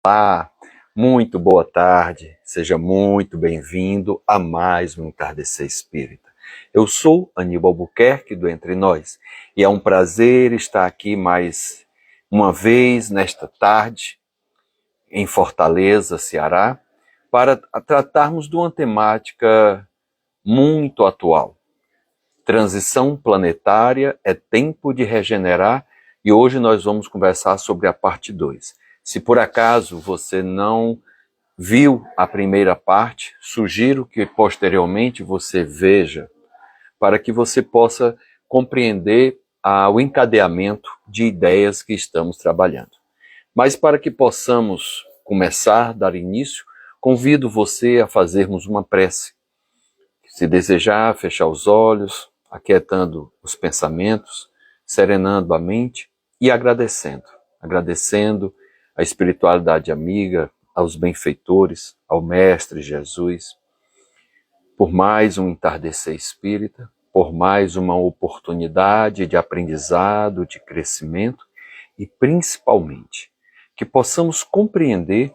Olá, muito boa tarde, seja muito bem-vindo a mais um Entardecer Espírita. Eu sou Aníbal Buquerque do Entre Nós e é um prazer estar aqui mais uma vez nesta tarde em Fortaleza, Ceará, para tratarmos de uma temática muito atual. Transição planetária, é tempo de regenerar, e hoje nós vamos conversar sobre a parte 2. Se por acaso você não viu a primeira parte, sugiro que posteriormente você veja, para que você possa compreender o encadeamento de ideias que estamos trabalhando. Mas para que possamos começar, dar início, convido você a fazermos uma prece. Se desejar, fechar os olhos, aquietando os pensamentos, serenando a mente e agradecendo a espiritualidade amiga, aos benfeitores, ao Mestre Jesus, por mais um entardecer espírita, por mais uma oportunidade de aprendizado, de crescimento e principalmente que possamos compreender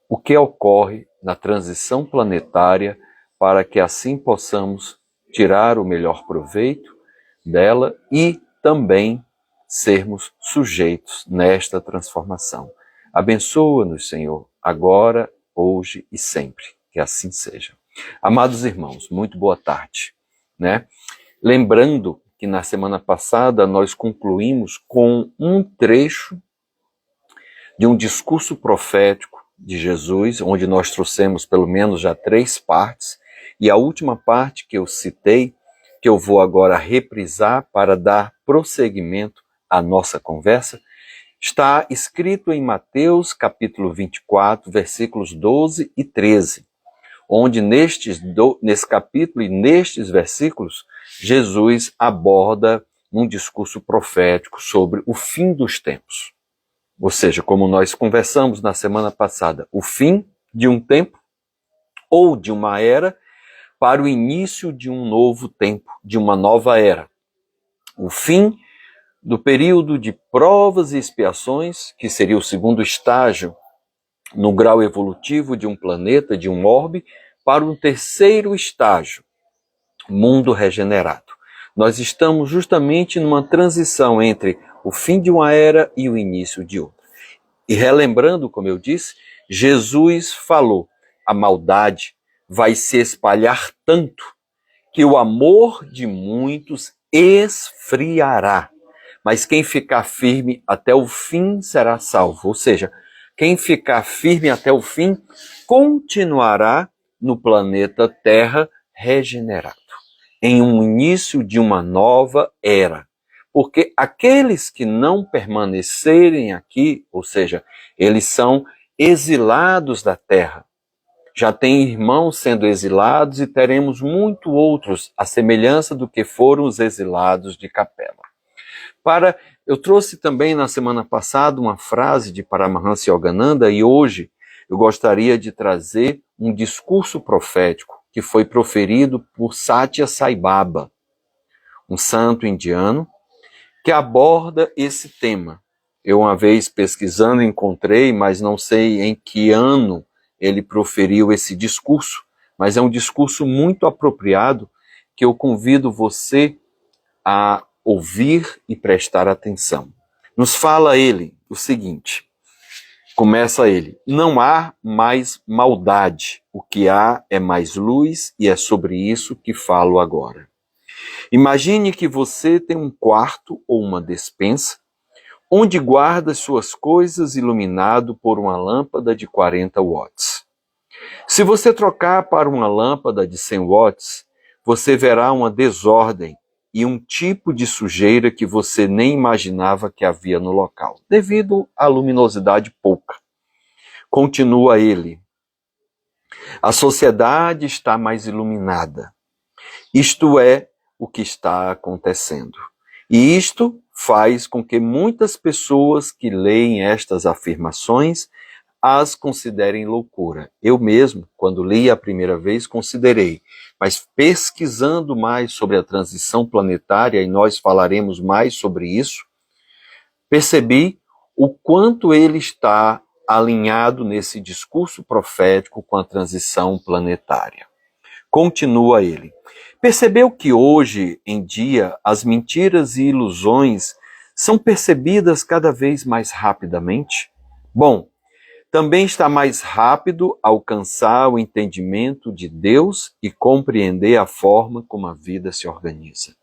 o que ocorre na transição planetária para que assim possamos tirar o melhor proveito dela e também sermos sujeitos nesta transformação. Abençoa-nos, Senhor, agora, hoje e sempre, que assim seja. Amados irmãos, muito boa tarde, né? Lembrando que na semana passada nós concluímos com um trecho de um discurso profético de Jesus, onde nós trouxemos pelo menos já 3 partes, e a última parte que eu citei, que eu vou agora reprisar para dar prosseguimento à nossa conversa, está escrito em Mateus capítulo 24, versículos 12 e 13, onde nesse capítulo e nestes versículos, Jesus aborda um discurso profético sobre o fim dos tempos. Ou seja, como nós conversamos na semana passada, o fim de um tempo ou de uma era para o início de um novo tempo, de uma nova era. O fim do período de provas e expiações, que seria o segundo estágio no grau evolutivo de um planeta, de um orbe, para um terceiro estágio, mundo regenerado. Nós estamos justamente numa transição entre o fim de uma era e o início de outra. E relembrando, como eu disse, Jesus falou, a maldade vai se espalhar tanto que o amor de muitos esfriará. Mas quem ficar firme até o fim será salvo. Ou seja, quem ficar firme até o fim continuará no planeta Terra regenerado, em um início de uma nova era. Porque aqueles que não permanecerem aqui, ou seja, eles são exilados da Terra. Já tem irmãos sendo exilados e teremos muito outros, à semelhança do que foram os exilados de Capela. Eu trouxe também na semana passada uma frase de Paramahansa Yogananda e hoje eu gostaria de trazer um discurso profético que foi proferido por Satya Sai Baba, um santo indiano, que aborda esse tema. Eu uma vez pesquisando encontrei, mas não sei em que ano ele proferiu esse discurso, mas é um discurso muito apropriado que eu convido você a ouvir e prestar atenção. Nos fala ele o seguinte, começa ele, não há mais maldade, o que há é mais luz e é sobre isso que falo agora. Imagine que você tem um quarto ou uma despensa onde guarda suas coisas iluminado por uma lâmpada de 40 watts. Se você trocar para uma lâmpada de 100 watts, você verá uma desordem e um tipo de sujeira que você nem imaginava que havia no local, devido à luminosidade pouca. Continua ele. A sociedade está mais iluminada. Isto é o que está acontecendo. E isto faz com que muitas pessoas que leem estas afirmações as considerem loucura. Eu mesmo, quando li a primeira vez, considerei, mas pesquisando mais sobre a transição planetária, e nós falaremos mais sobre isso, percebi o quanto ele está alinhado nesse discurso profético com a transição planetária. Continua ele. Percebeu que hoje em dia as mentiras e ilusões são percebidas cada vez mais rapidamente? Bom, também está mais rápido alcançar o entendimento de Deus e compreender a forma como a vida se organiza.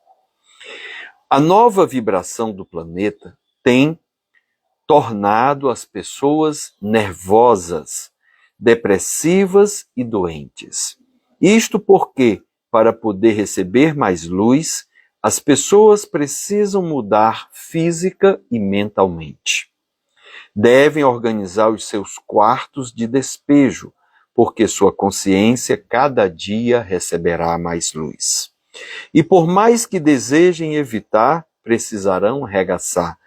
A nova vibração do planeta tem tornado as pessoas nervosas, depressivas e doentes. Isto porque, para poder receber mais luz, as pessoas precisam mudar física e mentalmente. Devem organizar os seus quartos de despejo, porque sua consciência cada dia receberá mais luz. E por mais que desejem evitar, precisarão arregaçar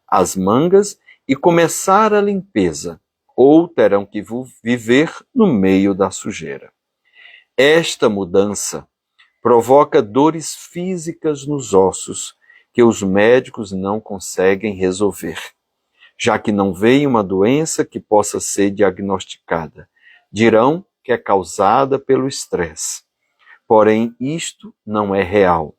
as mangas e começar a limpeza, ou terão que viver no meio da sujeira. Esta mudança provoca dores físicas nos ossos que os médicos não conseguem resolver, já que não veem uma doença que possa ser diagnosticada. Dirão que é causada pelo estresse. Porém, isto não é real.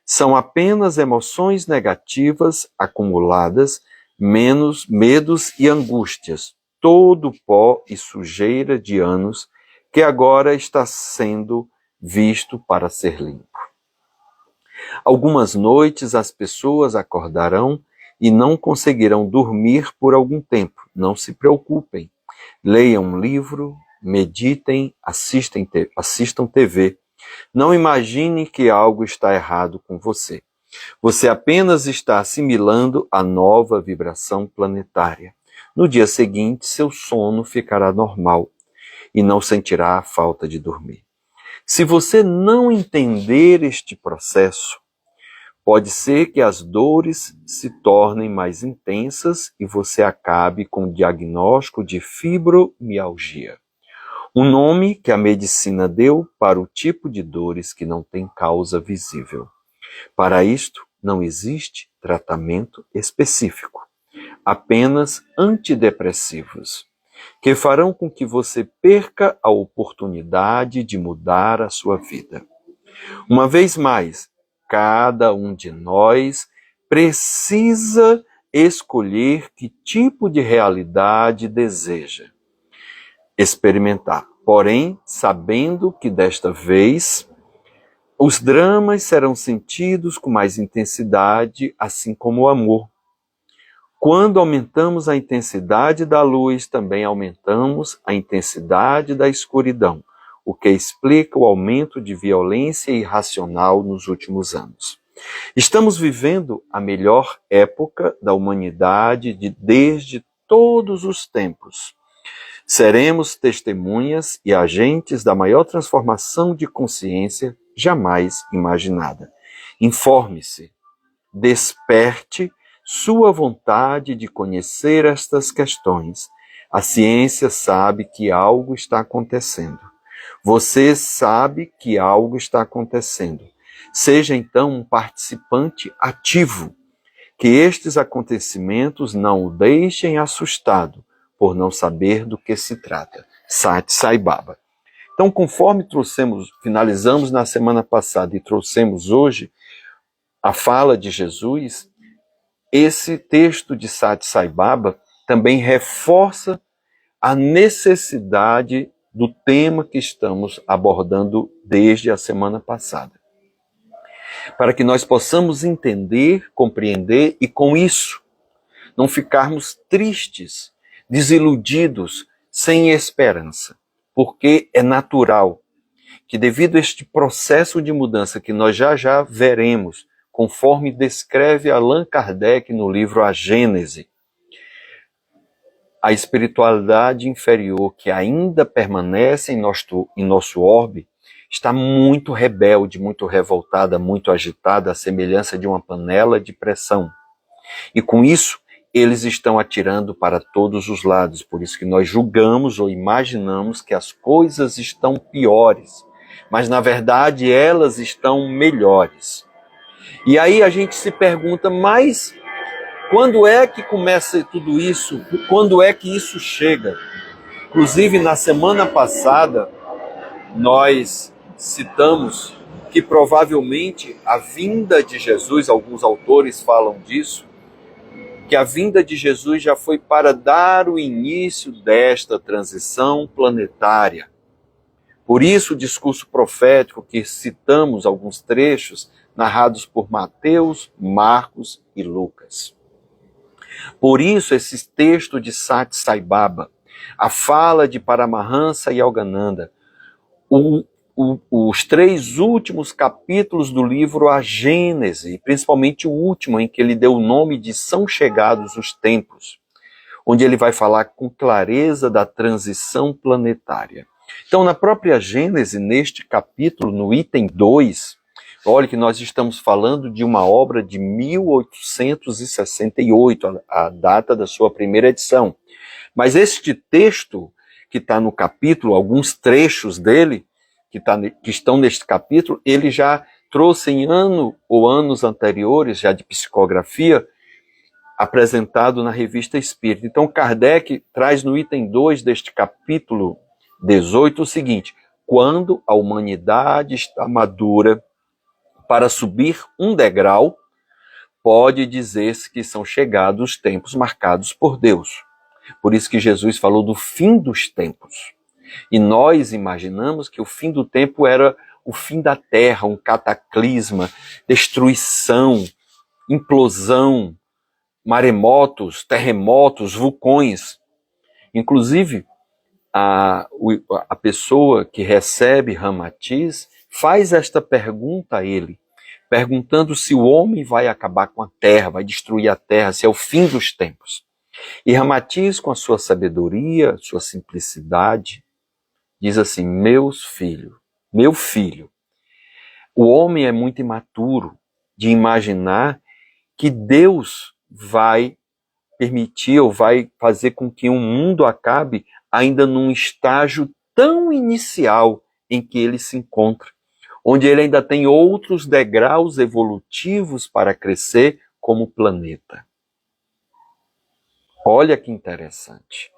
São apenas emoções negativas acumuladas, medos e angústias, todo pó e sujeira de anos que agora está sendo visto para ser limpo. Algumas noites as pessoas acordarão e não conseguirão dormir por algum tempo. Não se preocupem. Leiam um livro, meditem, assistam TV. Não imagine que algo está errado com você. Você apenas está assimilando a nova vibração planetária. No dia seguinte, seu sono ficará normal e não sentirá a falta de dormir. Se você não entender este processo, pode ser que as dores se tornem mais intensas e você acabe com o diagnóstico de fibromialgia. Um nome que a medicina deu para o tipo de dores que não tem causa visível. Para isto, não existe tratamento específico, apenas antidepressivos, que farão com que você perca a oportunidade de mudar a sua vida. Uma vez mais, cada um de nós precisa escolher que tipo de realidade deseja experimentar, porém, sabendo que desta vez os dramas serão sentidos com mais intensidade, assim como o amor. Quando aumentamos a intensidade da luz, também aumentamos a intensidade da escuridão, o que explica o aumento de violência irracional nos últimos anos. Estamos vivendo a melhor época da humanidade desde todos os tempos. Seremos testemunhas e agentes da maior transformação de consciência jamais imaginada. Informe-se, desperte sua vontade de conhecer estas questões. A ciência sabe que algo está acontecendo. Você sabe que algo está acontecendo. Seja então um participante ativo, que estes acontecimentos não o deixem assustado, por não saber do que se trata. Sat Sai Baba. Então, conforme finalizamos na semana passada e trouxemos hoje a fala de Jesus, esse texto de Sat Sai Baba também reforça a necessidade do tema que estamos abordando desde a semana passada. Para que nós possamos entender, compreender e com isso não ficarmos tristes, desiludidos, sem esperança, porque é natural que devido a este processo de mudança que nós já veremos, conforme descreve Allan Kardec no livro A Gênese, a espiritualidade inferior que ainda permanece em nosso orbe está muito rebelde, muito revoltada, muito agitada, à semelhança de uma panela de pressão. E com isso, eles estão atirando para todos os lados, por isso que nós julgamos ou imaginamos que as coisas estão piores, mas na verdade elas estão melhores. E aí a gente se pergunta, mas Quando é que começa tudo isso? Quando é que isso chega? Inclusive, na semana passada, nós citamos que provavelmente a vinda de Jesus, alguns autores falam disso, que a vinda de Jesus já foi para dar o início desta transição planetária. Por isso o discurso profético que citamos alguns trechos narrados por Mateus, Marcos e Lucas. Por isso esse texto de Sat Sai Baba, a fala de Paramahansa e Yogananda, os 3 últimos capítulos do livro A Gênese, principalmente o último, em que ele deu o nome de São Chegados os Tempos, onde ele vai falar com clareza da transição planetária. Então, na própria Gênese, neste capítulo, no item 2, olha que nós estamos falando de uma obra de 1868, a data da sua primeira edição. Mas este texto, que está no capítulo, alguns trechos dele, que estão neste capítulo, ele já trouxe em ano ou anos anteriores, já de psicografia, apresentado na Revista Espírita. Então, Kardec traz no item 2 deste capítulo 18 o seguinte: quando a humanidade está madura para subir um degrau, pode dizer-se que são chegados os tempos marcados por Deus. Por isso que Jesus falou do fim dos tempos. E nós imaginamos que o fim do tempo era o fim da Terra, um cataclisma, destruição, implosão, maremotos, terremotos, vulcões. Inclusive, a pessoa que recebe Ramatiz faz esta pergunta a ele, perguntando se o homem vai acabar com a Terra, vai destruir a Terra, se é o fim dos tempos. E Ramatiz, com a sua sabedoria, sua simplicidade, diz assim: meu filho, o homem é muito imaturo de imaginar que Deus vai permitir ou vai fazer com que o mundo acabe ainda num estágio tão inicial em que ele se encontra, onde ele ainda tem outros degraus evolutivos para crescer como planeta. Olha que interessante.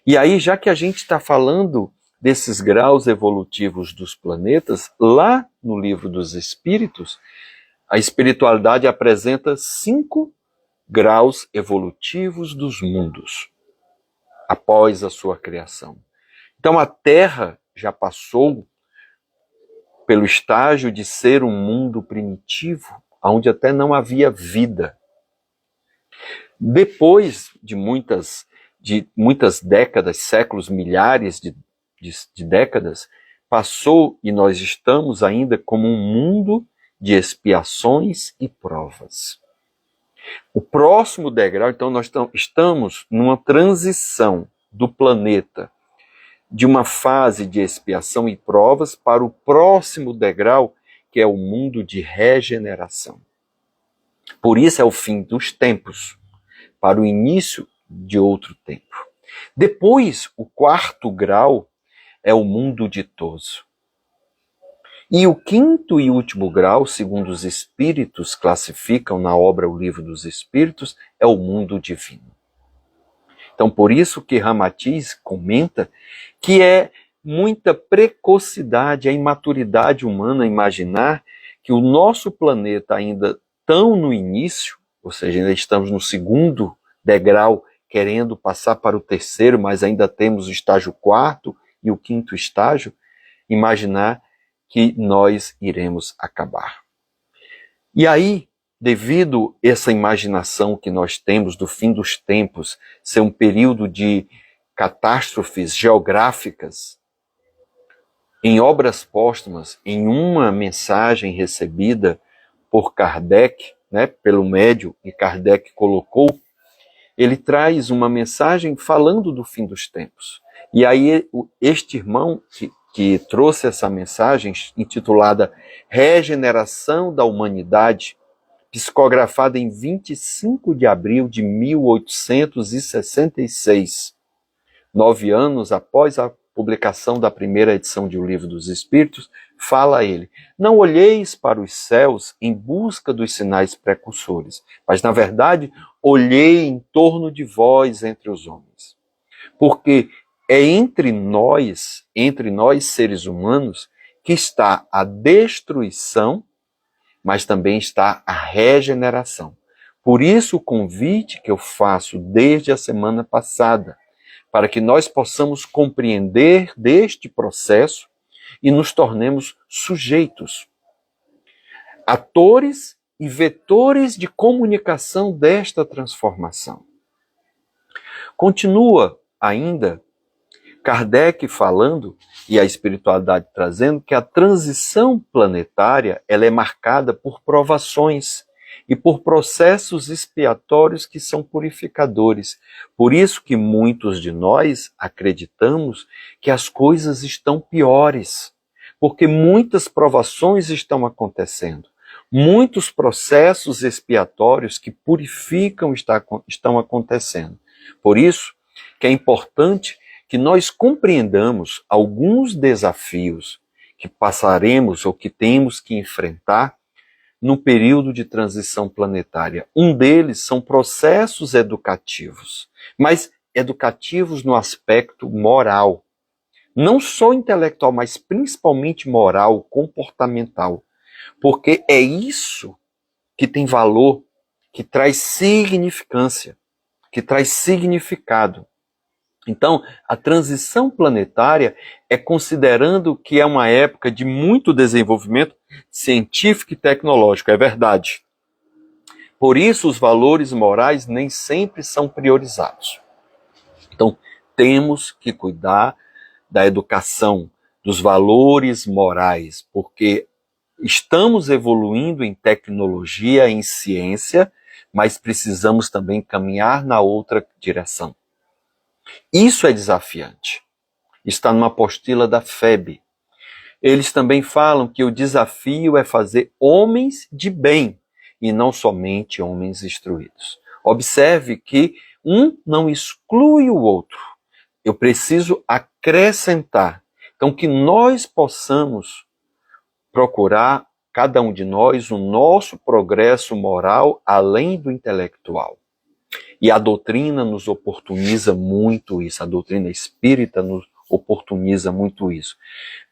E aí, já que a gente está falando desses graus evolutivos dos planetas, lá no Livro dos Espíritos, a espiritualidade apresenta 5 graus evolutivos dos mundos após a sua criação. Então a Terra já passou pelo estágio de ser um mundo primitivo, onde até não havia vida. Depois de muitas décadas, séculos, milhares de décadas, passou e nós estamos ainda como um mundo de expiações e provas. O próximo degrau, então, nós estamos numa transição do planeta de uma fase de expiação e provas para o próximo degrau, que é o mundo de regeneração. Por isso é o fim dos tempos, para o início de outro tempo. Depois, o 4º grau é o mundo ditoso. E o 5º e último grau, segundo os espíritos classificam na obra O Livro dos Espíritos, é o mundo divino. Então, por isso que Ramatiz comenta que é muita precocidade, a imaturidade humana imaginar que o nosso planeta ainda tão no início, ou seja, ainda estamos no 2º degrau, querendo passar para o 3º, mas ainda temos o estágio 4º e o 5º estágio, imaginar que nós iremos acabar. E aí, devido a essa imaginação que nós temos do fim dos tempos ser um período de catástrofes geográficas, em obras póstumas, em uma mensagem recebida por Kardec, pelo médium, e Kardec colocou, ele traz uma mensagem falando do fim dos tempos. E aí este irmão que trouxe essa mensagem, intitulada Regeneração da Humanidade, psicografada em 25 de abril de 1866, 9 anos após a publicação da primeira edição de O Livro dos Espíritos, fala ele: não olheis para os céus em busca dos sinais precursores, mas, na verdade, olhei em torno de vós entre os homens. Porque é entre nós seres humanos, que está a destruição, mas também está a regeneração. Por isso o convite que eu faço desde a semana passada, para que nós possamos compreender deste processo e nos tornemos sujeitos, atores e vetores de comunicação desta transformação. Continua ainda Kardec falando, e a espiritualidade trazendo, que a transição planetária ela é marcada por provações e por processos expiatórios que são purificadores. Por isso que muitos de nós acreditamos que as coisas estão piores, porque muitas provações estão acontecendo, muitos processos expiatórios que purificam estão acontecendo. Por isso que é importante que nós compreendamos alguns desafios que passaremos ou que temos que enfrentar no período de transição planetária. Um deles são processos educativos, mas educativos no aspecto moral. Não só intelectual, mas principalmente moral, comportamental. Porque é isso que tem valor, que traz significância, que traz significado. Então, a transição planetária é considerando que é uma época de muito desenvolvimento científico e tecnológico, é verdade. Por isso, os valores morais nem sempre são priorizados. Então, temos que cuidar da educação, dos valores morais, porque estamos evoluindo em tecnologia, em ciência, mas precisamos também caminhar na outra direção. Isso é desafiante. Está numa apostila da FEB. Eles também falam que o desafio é fazer homens de bem e não somente homens instruídos. Observe que um não exclui o outro. Eu preciso acrescentar. Então, que nós possamos procurar, cada um de nós, o nosso progresso moral além do intelectual. E a doutrina nos oportuniza muito isso, a doutrina espírita nos oportuniza muito isso.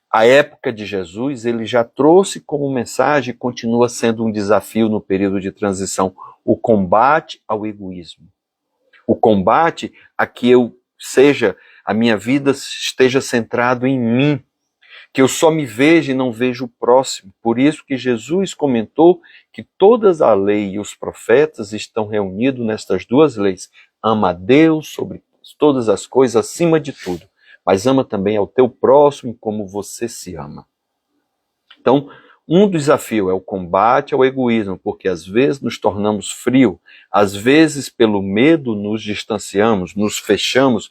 A época de Jesus, ele já trouxe como mensagem, continua sendo um desafio no período de transição, o combate ao egoísmo. O combate a que a minha vida esteja centrado em mim, que eu só me veja e não veja o próximo. Por isso que Jesus comentou que toda a lei e os profetas estão reunidos nestas duas leis. Ama a Deus sobre todas as coisas, acima de tudo, mas ama também ao teu próximo como você se ama. Então, um desafio é o combate ao egoísmo, porque às vezes nos tornamos frios, às vezes pelo medo nos distanciamos, nos fechamos,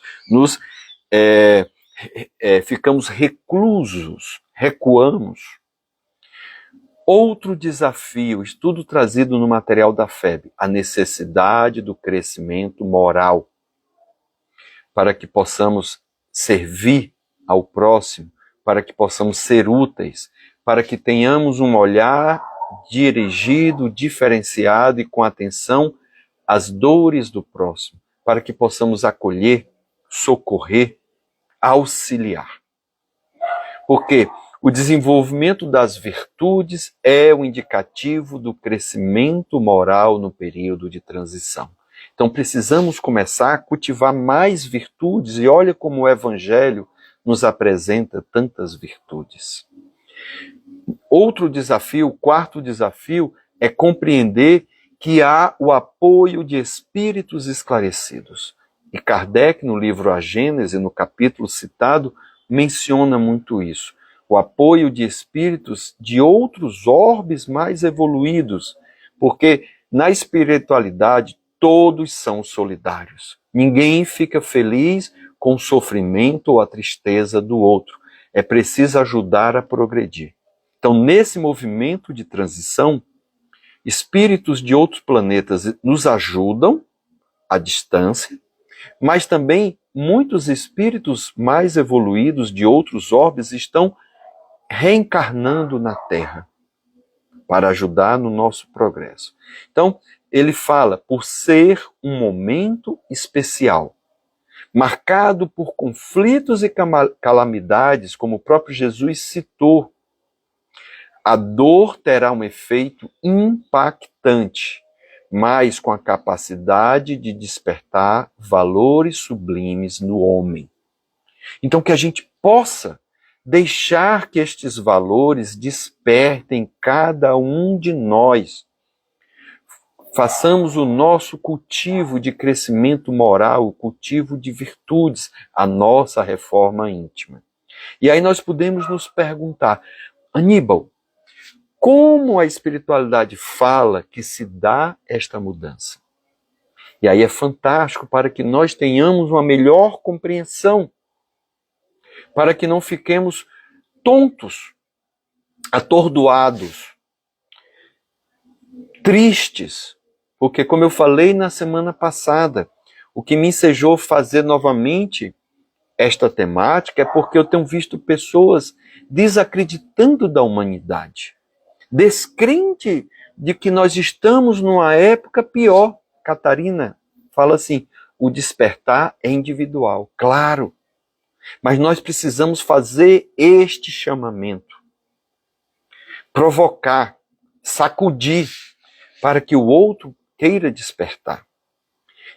ficamos reclusos, recuamos. Outro desafio, estudo trazido no material da FEB, a necessidade do crescimento moral, para que possamos servir ao próximo, para que possamos ser úteis, para que tenhamos um olhar dirigido, diferenciado e com atenção às dores do próximo, para que possamos acolher, socorrer, auxiliar. Porque o desenvolvimento das virtudes é o indicativo do crescimento moral no período de transição. Então precisamos começar a cultivar mais virtudes, e olha como o Evangelho nos apresenta tantas virtudes. Outro desafio, o quarto desafio, é compreender que há o apoio de espíritos esclarecidos. E Kardec, no livro A Gênese, no capítulo citado, menciona muito isso. O apoio de espíritos de outros orbes mais evoluídos, porque na espiritualidade todos são solidários. Ninguém fica feliz com o sofrimento ou a tristeza do outro. É preciso ajudar a progredir. Então, nesse movimento de transição, espíritos de outros planetas nos ajudam à distância, mas também muitos espíritos mais evoluídos de outros orbes estão reencarnando na Terra para ajudar no nosso progresso. Então, ele fala, por ser um momento especial, marcado por conflitos e calamidades, como o próprio Jesus citou, a dor terá um efeito impactante, mas com a capacidade de despertar valores sublimes no homem. Então, que a gente possa deixar que estes valores despertem cada um de nós. Façamos o nosso cultivo de crescimento moral, o cultivo de virtudes, a nossa reforma íntima. E aí nós podemos nos perguntar, Aníbal, como a espiritualidade fala que se dá esta mudança? E aí é fantástico para que nós tenhamos uma melhor compreensão, para que não fiquemos tontos, atordoados, tristes, porque, como eu falei na semana passada, o que me ensejou fazer novamente esta temática é porque eu tenho visto pessoas desacreditando da humanidade, descrente de que nós estamos numa época pior. Catarina fala assim, o despertar é individual, claro, mas nós precisamos fazer este chamamento, provocar, sacudir, para que o outro queira despertar.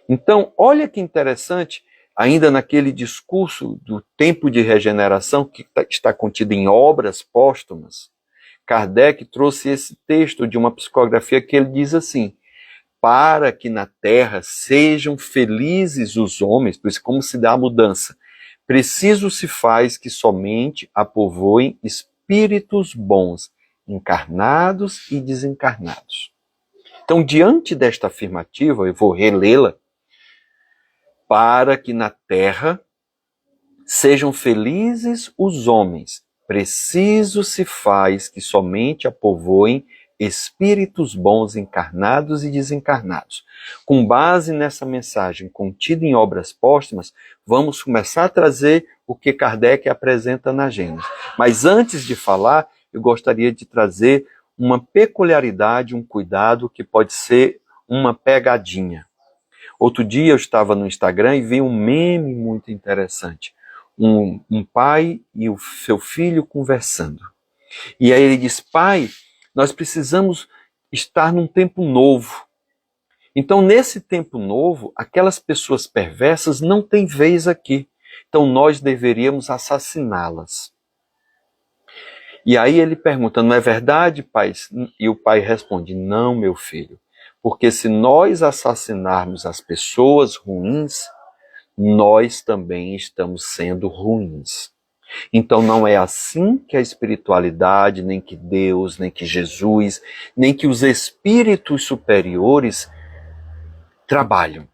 Então, olha que interessante, ainda naquele discurso do tempo de regeneração que está contido em Obras Póstumas, Kardec trouxe esse texto de uma psicografia que ele diz assim, para que na Terra sejam felizes os homens, por isso como se dá a mudança, preciso se faz que somente a povoem espíritos bons, encarnados e desencarnados. Então, diante desta afirmativa, eu vou relê-la, para que na Terra sejam felizes os homens, preciso se faz que somente a povoem espíritos bons encarnados e desencarnados. Com base nessa mensagem contida em Obras Póstumas, vamos começar a trazer o que Kardec apresenta na Gênesis. Mas antes de falar, eu gostaria de trazer uma peculiaridade, um cuidado que pode ser uma pegadinha. Outro dia eu estava no Instagram e vi um meme muito interessante. Um pai e o seu filho conversando. E aí ele diz, pai, nós precisamos estar num tempo novo. Então, nesse tempo novo, aquelas pessoas perversas não têm vez aqui. Então, nós deveríamos assassiná-las. E aí ele pergunta, não é verdade, pai? E o pai responde, não, meu filho. Porque se nós assassinarmos as pessoas ruins, nós também estamos sendo ruins. Então não é assim que a espiritualidade, nem que Deus, nem que Jesus, nem que os espíritos superiores trabalham.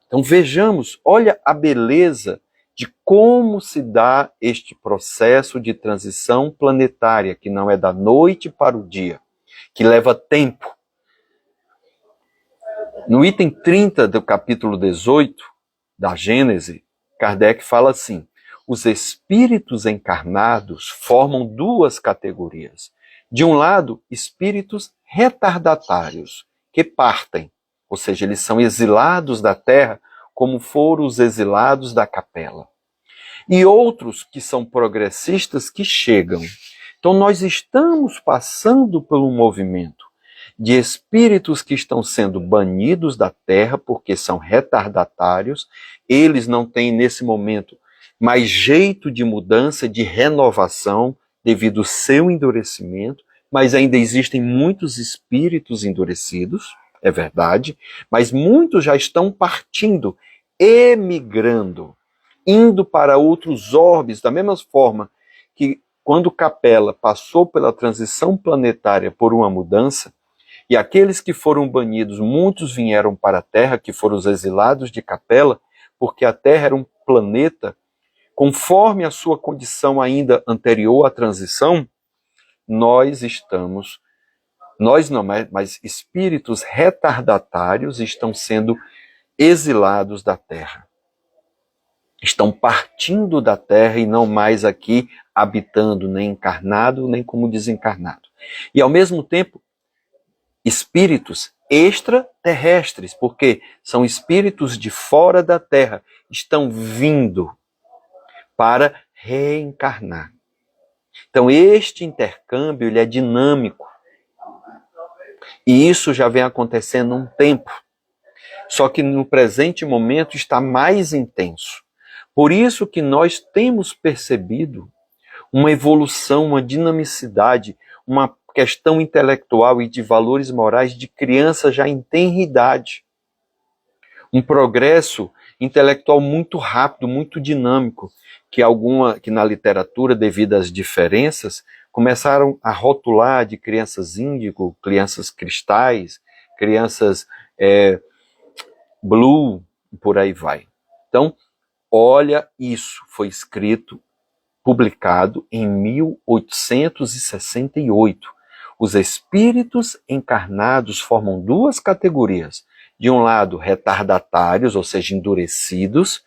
Então vejamos, olha a beleza de como se dá este processo de transição planetária, que não é da noite para o dia, que leva tempo. No item 30 do capítulo 18 da Gênese, Kardec fala assim, os espíritos encarnados formam duas categorias. De um lado, espíritos retardatários, que partem, ou seja, eles são exilados da Terra, como foram os exilados da capela. E outros que são progressistas que chegam. Então nós estamos passando por um movimento de espíritos que estão sendo banidos da Terra porque são retardatários, eles não têm nesse momento mais jeito de mudança, de renovação, devido ao seu endurecimento, mas ainda existem muitos espíritos endurecidos, é verdade, mas muitos já estão partindo, emigrando, indo para outros orbes, da mesma forma que quando Capela passou pela transição planetária por uma mudança, e aqueles que foram banidos, muitos vieram para a Terra, que foram os exilados de Capela, porque a Terra era um planeta, conforme a sua condição ainda anterior à transição, nós não, mas espíritos retardatários estão sendo exilados da Terra. estão partindo da Terra e não mais aqui habitando, nem encarnado, nem como desencarnado. E ao mesmo tempo, espíritos extraterrestres, porque são espíritos de fora da Terra, estão vindo para reencarnar. Então este intercâmbio ele é dinâmico. E isso já vem acontecendo há um tempo. Só que no presente momento está mais intenso. Por isso que nós temos percebido uma evolução, uma dinamicidade, uma questão intelectual e de valores morais de criança já em tenra idade. Um progresso intelectual muito rápido, muito dinâmico, que na literatura, devido às diferenças, começaram a rotular de crianças índigo, crianças cristais, crianças blue, e por aí vai. Então, olha isso, foi escrito, publicado em 1868. Os espíritos encarnados formam duas categorias. De um lado, retardatários, ou seja, endurecidos,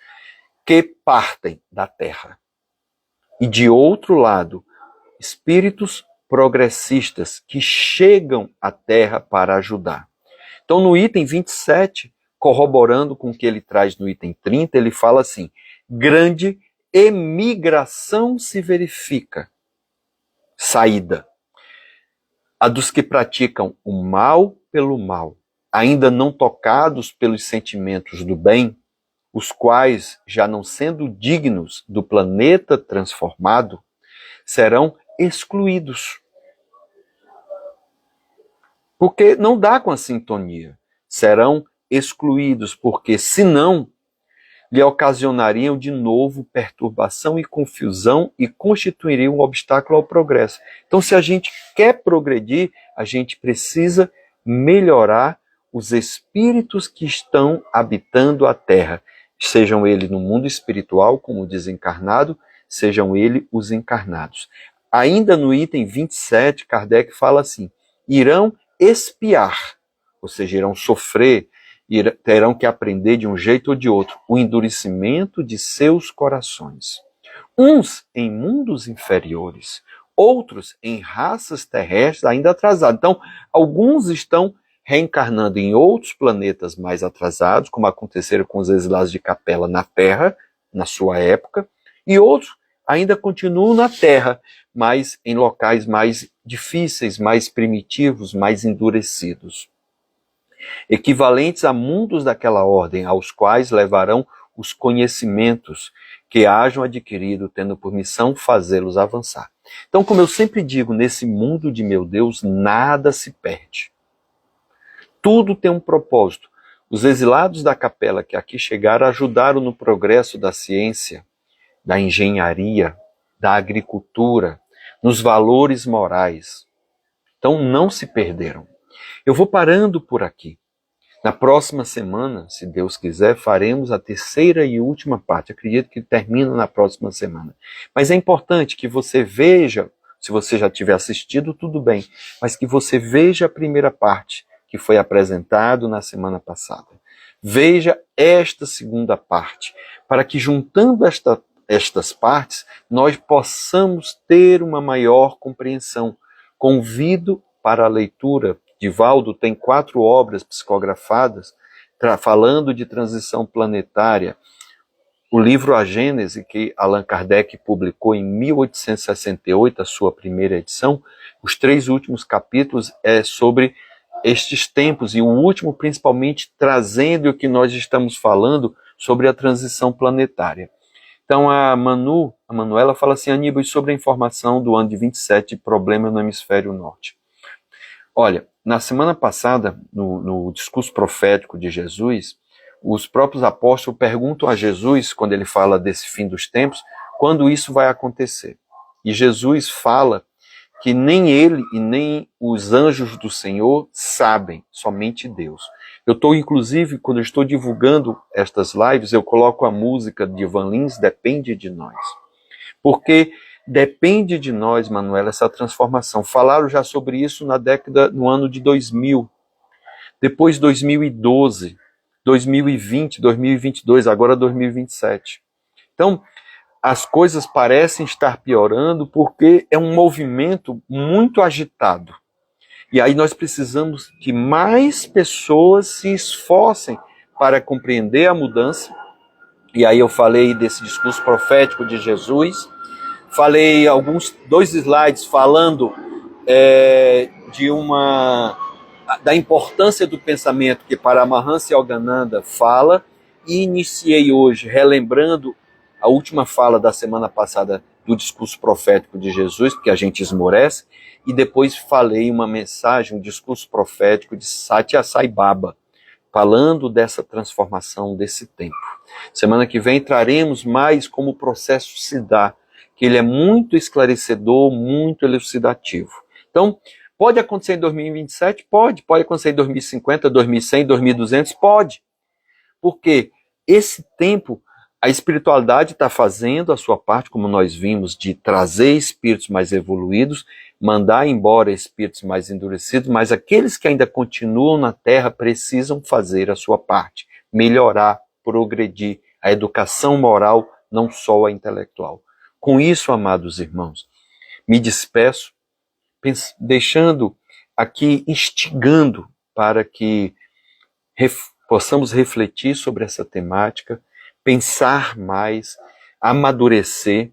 que partem da Terra. E de outro lado, espíritos progressistas que chegam à Terra para ajudar. Então, no item 27, corroborando com o que ele traz no item 30, ele fala assim: grande emigração se verifica. Saída. A dos que praticam o mal pelo mal, ainda não tocados pelos sentimentos do bem, os quais, já não sendo dignos do planeta transformado, serão excluídos. Porque não dá com a sintonia. Serão excluídos, porque senão lhe ocasionariam de novo perturbação e confusão e constituiriam um obstáculo ao progresso. Então, se a gente quer progredir, a gente precisa melhorar os espíritos que estão habitando a Terra, sejam eles no mundo espiritual, como desencarnado, sejam eles os encarnados. Ainda no item 27, Kardec fala assim: irão expiar, ou seja, irão sofrer, terão que aprender de um jeito ou de outro o endurecimento de seus corações. Uns em mundos inferiores, outros em raças terrestres ainda atrasadas. Então, alguns estão reencarnando em outros planetas mais atrasados, como aconteceram com os exilados de Capela na Terra, na sua época, e outros ainda continuam na Terra, mas em locais mais difíceis, mais primitivos, mais endurecidos. Equivalentes a mundos daquela ordem, aos quais levarão os conhecimentos que hajam adquirido, tendo por missão fazê-los avançar. Então, como eu sempre digo, nesse mundo de meu Deus, nada se perde. Tudo tem um propósito. Os exilados da Capela que aqui chegaram ajudaram no progresso da ciência, da engenharia, da agricultura, nos valores morais. Então não se perderam. Eu vou parando por aqui. Na próxima semana, se Deus quiser, faremos a terceira e última parte. Acredito que termina na próxima semana. Mas é importante que você veja, se você já tiver assistido, tudo bem, mas que você veja a primeira parte que foi apresentado na semana passada. Veja esta segunda parte, para que juntando estas partes, nós possamos ter uma maior compreensão. Convido para a leitura. Divaldo tem 4 obras psicografadas falando de transição planetária. O livro A Gênese, que Allan Kardec publicou em 1868, a sua primeira edição, os 3 últimos capítulos é sobre estes tempos, e o último principalmente trazendo o que nós estamos falando sobre a transição planetária. Então a Manuela fala assim: Aníbal, e sobre a informação do ano de 27, problemas no hemisfério norte. Olha, na semana passada, no discurso profético de Jesus, os próprios apóstolos perguntam a Jesus, quando ele fala desse fim dos tempos, quando isso vai acontecer. E Jesus fala que nem ele e nem os anjos do Senhor sabem, somente Deus. Eu estou, inclusive, quando eu estou divulgando estas lives, eu coloco a música de Van Lins, Depende de Nós. Porque depende de nós, Manuela, essa transformação. Falaram já sobre isso no ano de 2000. Depois 2012, 2020, 2022, agora 2027. Então, as coisas parecem estar piorando porque é um movimento muito agitado. E aí nós precisamos que mais pessoas se esforcem para compreender a mudança. E aí eu falei desse discurso profético de Jesus, falei dois slides falando da importância do pensamento que Paramahansa Yogananda fala, e iniciei hoje relembrando a última fala da semana passada do discurso profético de Jesus, porque a gente esmorece, e depois falei uma mensagem, um discurso profético de Satya Sai Baba, falando dessa transformação desse tempo. Semana que vem traremos mais como o processo se dá, que ele é muito esclarecedor, muito elucidativo. Então, pode acontecer em 2027? Pode acontecer em 2050, 2100, 2200? Pode. Porque esse tempo, a espiritualidade está fazendo a sua parte, como nós vimos, de trazer espíritos mais evoluídos, mandar embora espíritos mais endurecidos, mas aqueles que ainda continuam na Terra precisam fazer a sua parte, melhorar, progredir, a educação moral, não só a intelectual. Com isso, amados irmãos, me despeço, deixando aqui, instigando para que possamos refletir sobre essa temática, pensar mais, amadurecer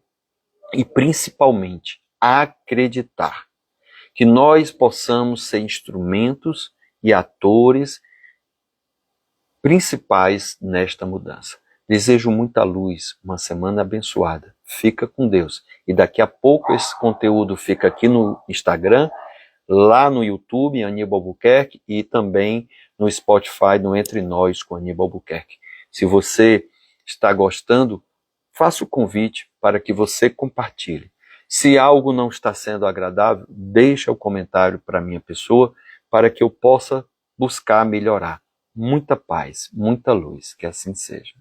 e, principalmente, acreditar que nós possamos ser instrumentos e atores principais nesta mudança. Desejo muita luz, uma semana abençoada. Fica com Deus. E daqui a pouco esse conteúdo fica aqui no Instagram, lá no YouTube, Aníbal Albuquerque, e também no Spotify, no Entre Nós com Aníbal Albuquerque. Se você está gostando, faça o convite para que você compartilhe. Se algo não está sendo agradável, deixa o comentário para a minha pessoa, para que eu possa buscar melhorar. Muita paz, muita luz, que assim seja.